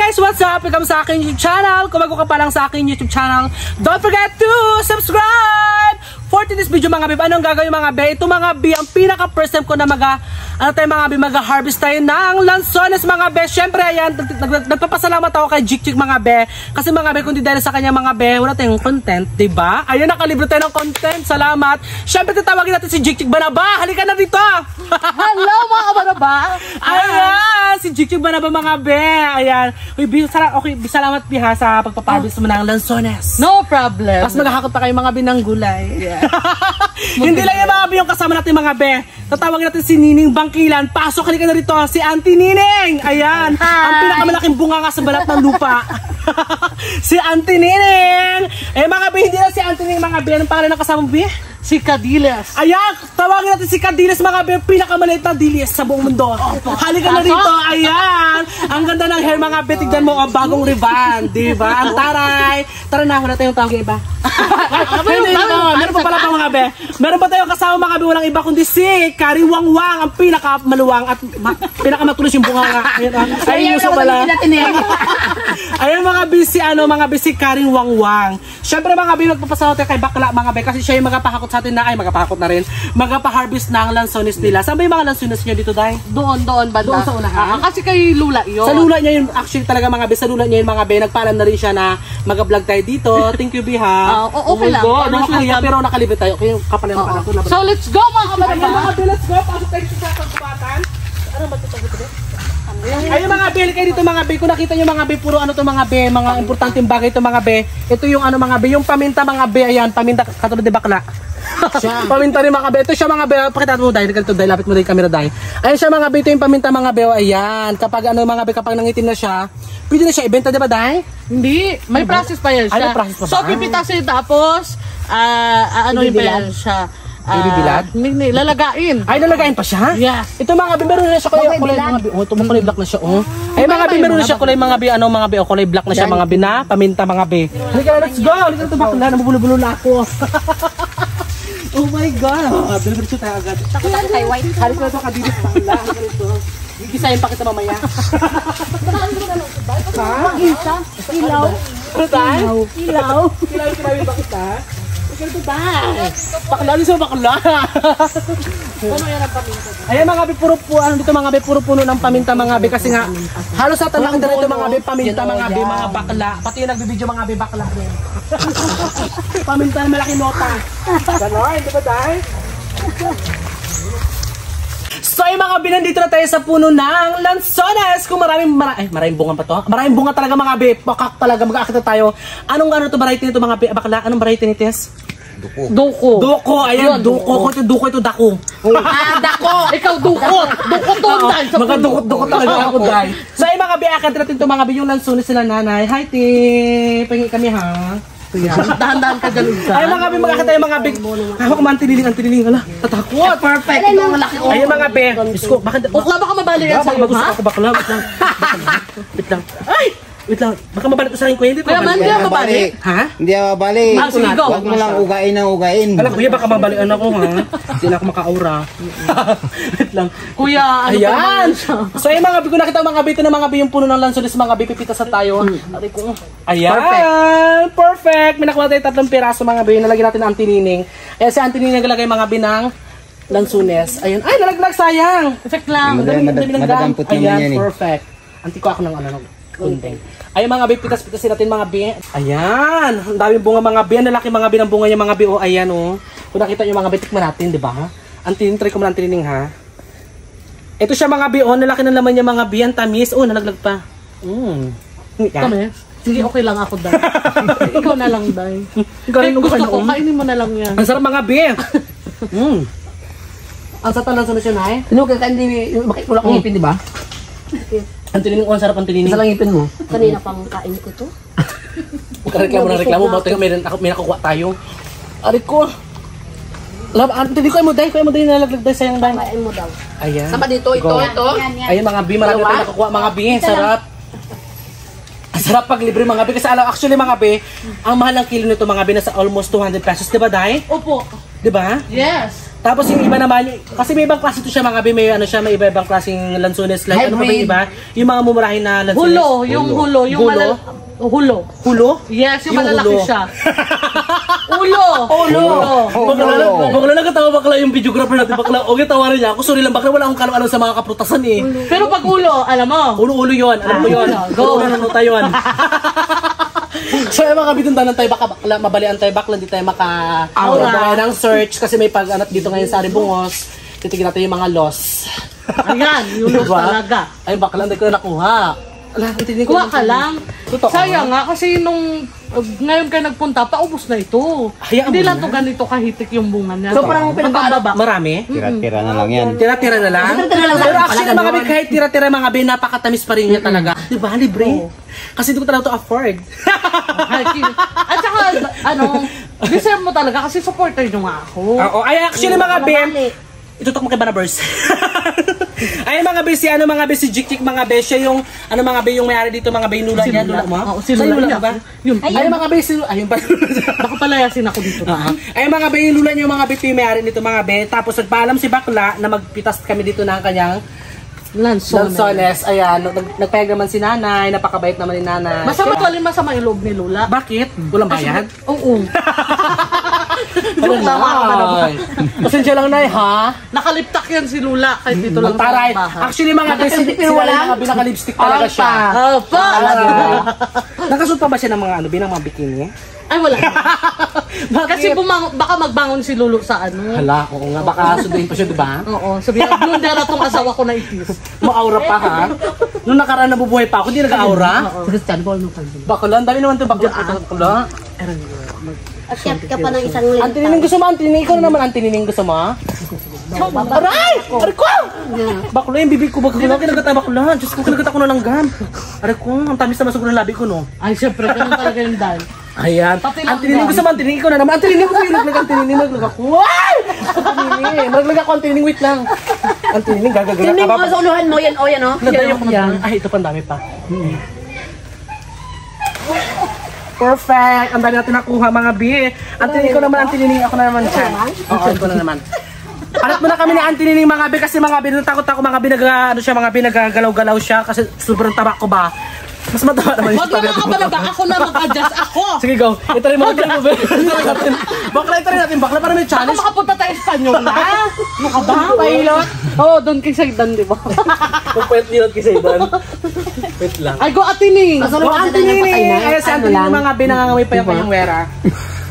guys! What's up? Welcome sa aking YouTube channel. Kung bago ka pa lang sa aking YouTube channel, don't forget to subscribe! For today's video mga beb, anong gagawin mga be? Ito mga be, ang pinaka first time ko na mag-harvest tayo ng lansones mga be. Syempre ayan, nagpapasalamat ako kay Jik mga be. Kasi mga be, kundi dahil sa kanya mga be, wala tayong content, diba? Ayun, nakalibre tayo ng content. Salamat. Syempre tatawagin natin si Jik Banaba. Halika na dito! Hello mga Banaba! Ayan, si Jik Banaba mga be. Ayan. Okay, salamat piha sa pagpapahabis mo ng lansones. No problem. Tapos maghahakot pa kayo mga binang gulay. Yeah. Hindi lang yung mga be, yung kasama natin mga be. Tatawagin natin si Nining Bangkilan. Pasok, halika na rito. Si Auntie Nining. Ayan. Hi. Ang pinakamalaking bunga nga sa balat ng lupa. Si Auntie Nining. Eh mga be, hindi na si Auntie Nining mga be. Anong pangalan ng kasama mo be? Si Cadiles. Ayan, tawagin natin si Cadiles mga be, pinakamaliit na dilis sa buong mundo. Halika na rito, ayan. Ang ganda ng hair mga be, tignan mo ang bagong ribbon, diba? Ang taray. Tara na, wala tayong tawag iba. Meron pa pala pa mga be. Meron pa tayong kasama mga be, walang iba kundi si Kariwangwang, ang pinakamaluwang at pinakamatulis yung bunga nga. Ayun yung pala. Ayan mga be, si Kariwangwang. Siyempre mga be, magpapasalamat tayo kay Bakla mga be, kasi siya yung magpapahakot sa atin na, magpapahakot na rin, magpapaharvest ng lansones nila. Saan ba yung mga lansones niya dito, Day? Doon banda. Doon sa unahan? Kasi kay Lula yun. Sa Lula niya yun, actually talaga mga be, sa Lula niya yun mga be, nagpaalam na rin siya na mag-vlog tayo dito. Thank you, Biha. Okay lang. Nakakaya, pero nakalibre tayo. Okay, kapal yung pala ko. So, let's go mga Banaba. Let's go. Pasok tayo sa pagkubatan. Ano ba ito? Ayun mga be, kayo dito mga be. Kung nakita nyo mga be, puro ano to mga be, mga importanteng bagay to mga be. Ito yung ano mga be, yung paminta mga be. Ayan, paminta katulad ni Bakla. Paminta rin mga be. Ito siya mga be. Pakita mo dahil ganito dahil lapit mo dahil camera dahil. Ayun siya mga be, ito yung paminta mga be. Ayan, kapag ano mga be, kapag nangitim na siya, pwede na siya ibenta, di ba dahil? Hindi, may process pa yan siya. So, pipitasin tapos ano yung pa yan siya? Bilad? Hindi, lalagain. Ay, lalagain pa siya? Yes. Ito mga be, meron na siya kulay mga be. Oh, ito kulay black na siya, oh. Ay mga be, meron na siya kulay mga be, ano mga be, oh, kulay black na siya mga be na, paminta mga be. Halika na, let's go. Halika na, bakla, nabubulo-bulo na ako. Oh my God. Bilibircho tayo agad. Takot ako kay White. Halika na ito, Kadilis, bakla. Halika na ito. Gigisahin pa kita mamaya. Ha? Ilaw. Ano tayo? Ilaw. Kilawin ba kita? Ito tayo. Bakla, sa bakla. Ayan mga be, puro dito mga be, puro puno ng paminta mga be, kasi nga halos sa talagang dito mga be, paminta mga be, mga bakla. Pati yung nagbibideo mga be, bakla rin. Paminta na malaki nota. Ganon, di ba tayo? So yung mga be, nandito na tayo sa puno ng lansones. Kung maraming bunga pa to. Maraming bunga talaga mga be. Pakak talaga, mag-aakit na tayo. Anong to variety nito mga be? Bakla, anong variety nito? Duko. Duko, ayan, duko. Kung ito duko, ito dako. Dako! Ikaw dukot! Dukot doon dahil sa mga dukot talaga ako dahil. So yung mga be, akin natin ito mga be, yung lansones sila nanay. Hi, ti! Pengi kami ha. dahan-dahan ka dyan. Ay mga be, mag-akin tayo mga be. Hawak man, tiniling. Ala, tatakot. Perfect. Ito ang laki ko. Ayun mga be. Isko, bakit? Bakla baka mabali yan sa'yo, gusto ha? ako bakla. Wait lang. Ay! Wait lang, baka mabalit sa akin ko. Hindi Kaya man, hindi ako mabali. Ha? Hindi ako mabali. Sige, go. Huwag mo lang ugain ng ugain. Alam kuya, baka mabalian ako ha. Hindi na ako maka-aura. Wait lang. Kuya, ano pa Ayan! naman siya? So yung mga bi, kung nakita mga bi, ito na mga bi, yung puno ng lansones, mga bi, pipitasan tayo. Ayan! Perfect! May nakuha tayo 3 piraso mga bi, nalagyan natin ang Auntie Nining. Ayan si Auntie Nining naglagay mga bi ng lansones. Ayan, ay nalaglag, sayang! Perfect lang. Madadampot naman yan Ayan, eh. perfect. Anti ko ako ng ano, kundeng. Ayan mga bi, pitas-pitasin natin mga bi. Ayan! Ang daming bunga mga bi, ang lalaki mga bi ng bunga niya mga bi. Oh, ayan oh. Kung nakita niyo mga bi, tikman natin, di ba? Try ko muna ang tinining ha. Ito siya mga bi, oh, nalaki na naman niya mga bi, ang tamis. Oh, nalaglag pa. Kami? Sige, okay lang ako, Day. Ikaw na lang, Day. Gusto ko, kainin mo na lang yan. Ang sarap mga bi. Ang sarap ng lansones yun, ay? Tinugan ka, hindi makikula kong ngipin, di ba? Ang tinining, oh, ang sarap ang tinining. Isa lang ngipin mo. Kanina pang kain ko to. Reklamo. Bakit may nakukuha tayo? Arit ko. Hindi ko mo dahil nalaglag dahil sayang dahil. Kain mo daw. Ayan. Sama dito, ito. Ayan mga bi, marami na tayo nakukuha mga bi. Sarap. Ang sarap pag libre mga bi. Kasi actually mga bi, ang mahal ng kilo nito mga bi nasa almost 200 pesos. Diba dahil? Opo. Diba? Yes. Tapos yung iba naman, kasi may ibang klase ito siya mga be, may ano siya, may iba-ibang klaseng lansones. Like ano pa ba yung iba? Yung mga mumurahin na lansones. Hulo, yung hulo, yung Hulo? hulo. Hulo? Yes, yung Yung malalaki hulo. siya. Ulo! Ulo! Bakla nagkatawa bakla yung videographer natin, bakla. Okay, tawarin niya ako. Sorry lang, bakla wala akong kalam-alam sa mga kaprutasan eh. Pero pag ulo, alam mo. Ulo-ulo yun, alam ko yun. Go. Ulo-ulo yun. So yung mga bitundanan tayo baka bakla, mabalian tayo bakla, hindi tayo maka-aura ng search kasi may pag-anat dito ngayon sa Aribungos. Titignan natin yung mga loss. Ayan, yung loss talaga. Ay bakla, hindi ko na nakuha. Ala, Kuha ka lang. Totoo. Sayang nga kasi nung ngayon kayo nagpunta, paubos na ito. Hayaan Hindi mo lang na. to ganito kahitik yung bunga niya. So, parang pinagkababa. Marami? Tira-tira na lang yan. Tira-tira na lang? Tira-tira lang. Pero actually mga bin, kahit tira-tira mga bin, napakatamis pa rin niya talaga. Di ba? Libre. Kasi hindi ko talaga to afford. At saka, ano, deserve mo talaga kasi supporter nyo nga ako. Oo. Ay, actually mga bin, itutok mo kay Banabers. Ay mga be, si ano mga be, si Jik-Jik mga be, siya yung, ano mga be, yung may-ari dito mga be, yung lula niya, lula mo? Oo, si Lula niya. ba? Yun. Ay mga be, si, ayun pa. Baka palayasin ako dito. Ay mga be, yung lula niyo mga be, yung may-ari nito mga be, tapos nagpaalam si Bakla na magpitas kami dito ng kanyang lansones. Ayan, nagpayag naman si nanay, napakabait naman ni nanay. Masama yung loob ni Lula. Bakit? Walang bayad? Oo. Joke lang. Pasensya lang na ha? Nakaliptak yan si Lula kahit dito lang Taray. sa bahay. Actually mga be, sila mga binaka-lipstick talaga siya. Opa! Nakasuot pa ba siya ng mga ano, binang mga bikini? Ay, wala. Kasi baka magbangon si Lulu sa ano. Hala, oo nga, baka sunduin pa siya, di ba? Oo, sabihin, blondera tong asawa ko na itis. Maaura pa ha? Nung nakaraan nabubuhay pa ako, di nag-aura. Bakla, ang dami naman ito bakla. Akyat ka pa ng isang lintang. Antinining gusto mo, Antinining? Ikaw na naman, Antinining gusto mo? Aray! Aray ko! Bakla, yung bibig ko, bakla, kinagata bakla. Diyos ko, kinagata ko na lang gam. Aray ko, ang tamis naman siguro ng labi ko, no? Ay, syempre, ganun talaga yung dahil. Ayan. Antinining gusto mo, Antinining ikaw na naman. Antinining ko yung Antinining, maglag ako. Ay! Antinining, maglag ako, Antinining, wait lang. Antinining, gagagaga ka Tinig ba? mo sa uluhan mo, yan o, yan o. Nadayok yan. Ay, ito pa, ang dami pa. Perfect! Ang dami natin nakuha mga bi. Antinining ko naman, Antinining ako na naman dyan. Oo, ko na naman. Hanap mo na kami ni Antinining mga bi kasi mga bi, natakot ako mga bi, ano siya, mga bi, nagagalaw-galaw siya kasi sobrang taba ko ba. Mas mataba naman yung Wag mo mga kabalaga, ako na mag-adjust ako. Sige, go. Ito rin mo. Bakla, ito rin natin. Bakla, para may Ako challenge. makapunta tayo sa Espanyol na. Ano ka ba? Pilot? Oo, doon kay Saydan, di ba? Kung pwede nilot kay Saydan. Wait lang. Ay, go Atining! Go, Antinining! Ay, si Antinining mga binangangamoy pa yung kanyang wera.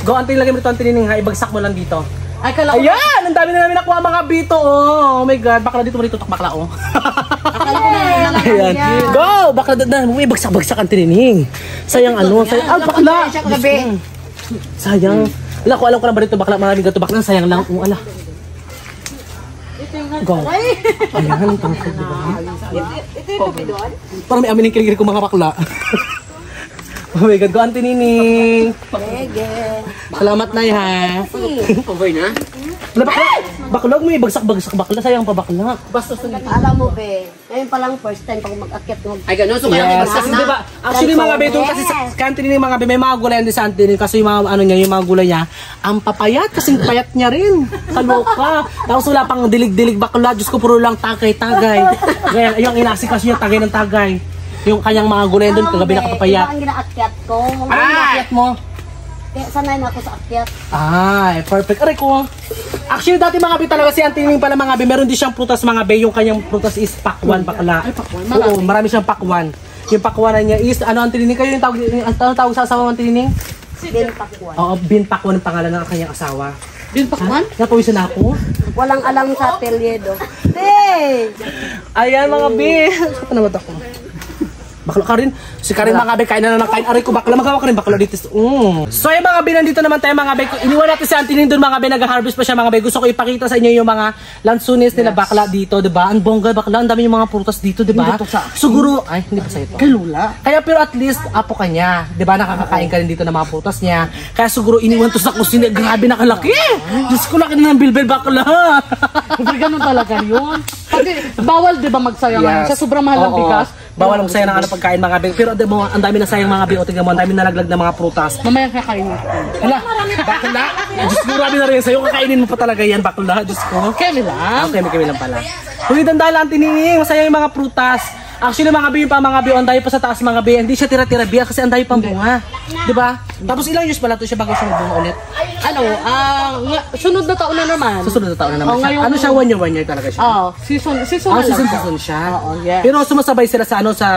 Go, Antinining, lagay mo ito, Antinining ha. Ibagsak mo lang dito. Ay, kala ko. Ayan! Ang dami na namin nakuha mga bito, oh. Oh my God. Bakla dito mo rin tutok, bakla, oh. Akala ko na Ayan. Go! Bakla, may bagsak-bagsak Antinining. Sayang ano, sayang. Ah, bakla! Sayang. Alam ko na ba rito, bakla, maraming gato, bakla. Sayang lang. Oh, ala. Go. Ayan, tangkad, diba? Ito yung papi doon? Parang may amin yung kiligiri ko mga bakla. Oh my God, go Antinining. Salamat na ha. Okay na? Wala bakla. Baklog mo bagsak-bagsak bakla. Sayang pa bakla. Basta alam mo, be. Ngayon pa lang first time pag mag-akyat mo. Ay, gano'n. So, Yes. Kasi diba, actually mga be, doon kasi sa Antinining mga be, may mga gulay din sa Antinining kasi yung mga ano niya, yung mga gulay niya, ang papayat kasing payat niya rin. Kaloka. Tapos wala pang dilig-dilig bakla. Diyos ko, puro lang tagay-tagay. Kaya yung inasikas niya, tagay ng tagay. Yung kanyang mga gulay doon, kagabi nakapapayat. Iba ang ginaakyat ko. Ano inaakyat mo? Kaya sanay na ako sa akyat. Ay, perfect. Aray ko. Actually, dati mga be talaga si Antinining pala mga be, meron din siyang prutas mga be. Yung kanyang prutas is pakwan bakla. Ay, pakwan. Oo, marami siyang pakwan. Yung pakwanan niya is, ano Antinining? Kayo yung tawag sa asawa ng Antinining? Bin pakwan. Oo, Bin Pakwan ang pangalan ng kanyang asawa. Bin Pakwan? Napawisan na ako. Walang alam sa telyedo. Hey! Ayan mga be. Saan na ako? Bakla ka rin. Si Karin mga be, kain na ng kain. Aray ko bakla. Magawa ka rin bakla dito. So yung mga be, nandito naman tayo mga be. Iniwan natin si Antinining doon mga be. Nag-harvest pa siya mga be. Gusto ko ipakita sa inyo yung mga lansunis nila bakla dito. Diba? Ang bongga bakla. Ang dami yung mga prutas dito. Diba? Siguro, ay hindi pa sa ito. Kay Lula. Kaya pero at least apo ka niya. 'Di ba nakakakain ka rin dito ng mga prutas niya. Kaya siguro iniwan to sa kusina. Grabe nakalaki. Diyos ko, laki na ng bilbil bakla. Hindi ganun talaga yun. Kasi bawal 'di ba magsayang Yes. sa sobrang mahal ng Oo. bigas. Bawal ang sayang ng ano pagkain mga be. Pero ang dami na sayang mga be. O tingnan mo, ang dami nalaglag ng mga prutas. Mamaya kakainin ko. Hala, bakla. Diyos ko, grabe na rin sa'yo. Kakainin mo pa talaga yan, bakla. Diyos ko. Kemi lang. Okay, may kami lang pala. Huwag dahil ang tinining, masaya yung mga prutas. Actually, mga be, yung pa mga be, ang dahil pa sa taas mga be, hindi siya tira-tira biya kasi ang dahil pang bunga. Diba? Tapos ilang years pala to siya bago siya magbunga ulit? Ano, sunod na taon na naman. Susunod na taon na naman Oh, siya. ngayon- Ano siya, 1 year talaga siya? Oo, season na lang. Season siya. Oo, yes. Pero sumasabay sila sa ano, sa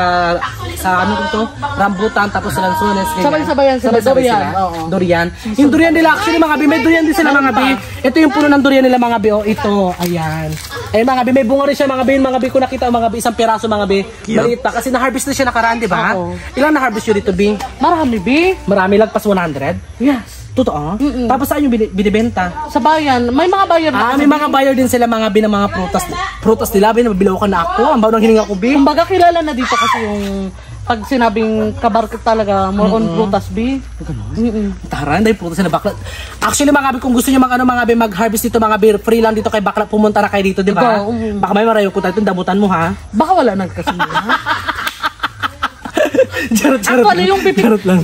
ano dito, rambutan, tapos sa lansones. ganyan. Sabay-sabayan sila, Sabay-sabay durian, sila. oo. Durian. Yung durian nila, actually mga bi, may durian din sila mga bi. Ito yung puno ng durian nila mga bi. Oh, ito, ayan. Ayun mga bi, may bunga rin siya mga bi. Mga bi, kung nakita mga bi, isang piraso mga bi. Maliit pa, kasi na-harvest na siya nakaraan, di ba? Oo. Ilang na-harvest yun dito, bi? Marami, B. Marami, lagpas 100? Yes. Totoo? Tapos saan yung binibenta? Sa bayan, may mga bayan na. May mga buyer din sila mga bi ng mga prutas nila. Nabibilaw ka na ako. Ang bawa ng hininga ko, bi. Kumbaga kilala na dito kasi yung pag sinabing kabarket talaga, more on prutas, B. Taran, dahil prutas na bakla. Actually mga bi, kung gusto niyo mag-harvest dito mga bi, free lang dito kay bakla, pumunta na kayo dito, di ba? Baka may marayo ko tayo, damutan mo ha. Baka wala nagkasunod. Charot. Actually, yung Charot lang.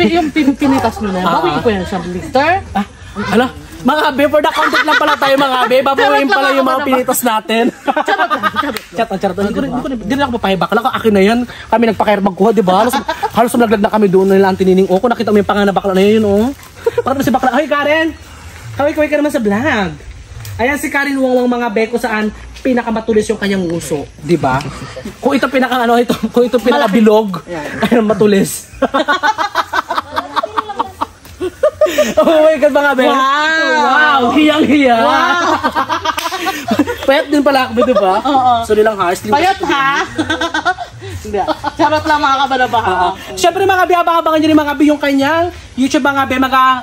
pinitas nyo na yan, bawi ko yan sa liter. Hala, mga be, for the content lang pala tayo mga be, babawiin pala yung mga pinitas natin. Charot. Hindi na ako papahibak lang, akin na yan. Kami nagpakair magkuha, di ba? Halos naglag na kami doon nila ang tinining. O, kung nakita mo yung pangalan bakla na yun, oh. Parang si bakla, ay Karen, kaway ka naman sa vlog. Ayan si Karen Wongwang mga be, kung saan pinakamatulis yung kanyang nguso, di ba? Kung ito kung ito pinakabilog, ayun matulis. Oh my God mga be. Wow, hiyang-hiya. Payat din pala ako, di ba? Oo. So nilang harsh. Payat ha? Hindi. Charot lang mga kabalabaha. Siyempre mga be, abangan nyo rin mga be yung kanyang YouTube mga be,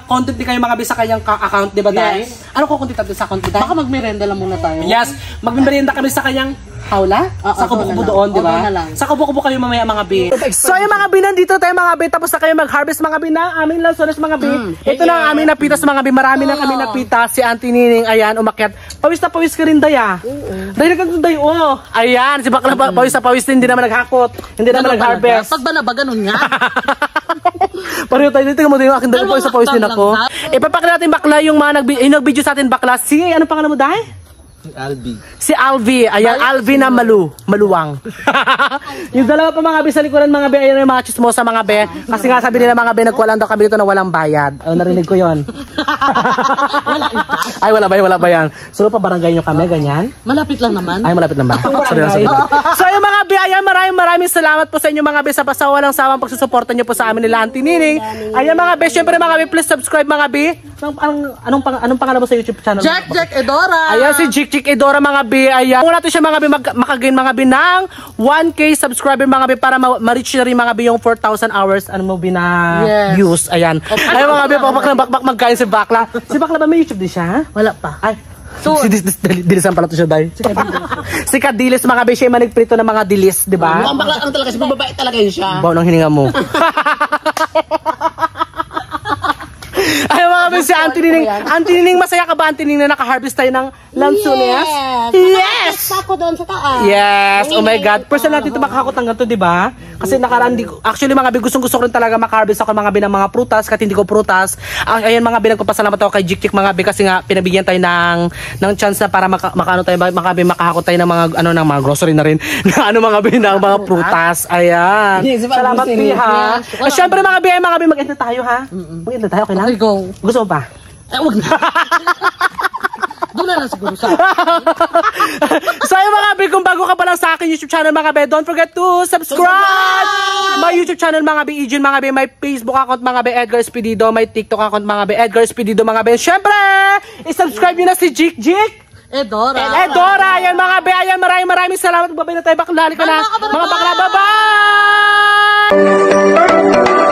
content din kayo mga be sa kanyang account, di ba dahil? Yes. Ano ko content natin sa account dahil? Baka magmerenda lang muna tayo. Yes, magmimerienda kami sa kanyang hawla? Sa kubo-kubo doon, di ba? Sa kubo-kubo kayo mamaya mga bi. So yung mga bi, nandito tayo mga bi, tapos na kayo mag-harvest mga bi na aming lansones mga bi. Ito na ang aming napitas mga bi, marami na kami napitas. Si Auntie Nining, ayan, umakyat. Pawis na pawis ka rin daya. Dahil nagkatuday, oh. Ayan, si Bakla pawis na pawis din, hindi naman naghakot. Hindi naman nag-harvest. Pag ba na ba ganun nga? Pareho tayo dito, mo din yung akin dahil pawis na pawis din ako. Ipapakita natin Bakla yung mga nag-video sa atin Bakla. Si, anong pangalan mo dahil? Si Alvi. Ayan, Alvi na maluwang. Yung dalawa pa mga be sa likuran mga be, ayan yung mga chismosa mga be. Kasi nga sabi nila mga be, nagwalan daw kami dito na walang bayad. Narinig ko yon. Ay, wala ba yan? So, pabarangay nyo kami, ganyan? Malapit lang naman. Ay, malapit lang ba? Sorry. So, yung mga be, ayan, maraming salamat po sa inyo mga be sa walang sawang pagsusuporta nyo po sa amin nila Auntie Nining. Ayan mga be, syempre mga be, please subscribe mga be. Anong pangalan mo sa YouTube channel? Jack Edora. Ayan si Chick Edora mga bi. Ayan. Kung natin siya mga bi makagain mga bi ng 1K subscriber mga bi para ma-reach na rin mga bi yung 4,000 hours ano mo bi na views. Ayan. Ay mga bi, bakbak magkain si Bakla. Si Bakla ba may YouTube din siya? Wala pa. Ay. So, dilisan pala to siya dahil. Si Kadilis mga bi, siya manigprito ng mga dilis, di ba? Ang bakla ang talaga, si babae talaga yun siya. Bawa ng hininga mo. Ay mga be, si Auntie Nining, masaya ka ba Auntie Nining na naka-harvest tayo ng lansones? Yes! Ako doon sa taas. Yes! Oh my God. First natin ito makakakot ng ganito, di ba? Kasi nakaraan, actually mga be, gusto ko rin talaga maka-harvest ako mga be ng mga prutas, kahit hindi ko prutas. Ayan mga be, nagpapasalamat ako kay Jik mga be, kasi nga pinabigyan tayo ng chance na para makakakot tayo ng mga grocery na rin. Ano mga be, ng mga prutas. Ayan. Salamat be ha. Siyempre mga be, mag-enter tayo ha. Mag-enter tayo, okay lang? Okay, go. Gusto mo pa? Wag na. Doon na lang siguro sa So yung mga be, kung bago ka pa lang sa akin YouTube channel mga be, don't forget to subscribe! My YouTube channel mga be, Ijin mga be, may Facebook account mga be, Edgar Espedido, may TikTok account mga be, Edgar Espedido mga be. Syempre, i-subscribe nyo na si Jik Edora. Ayan mga be, ayan maraming salamat. Babay na tayo, bakla ka na. Mga bakla, bye-bye!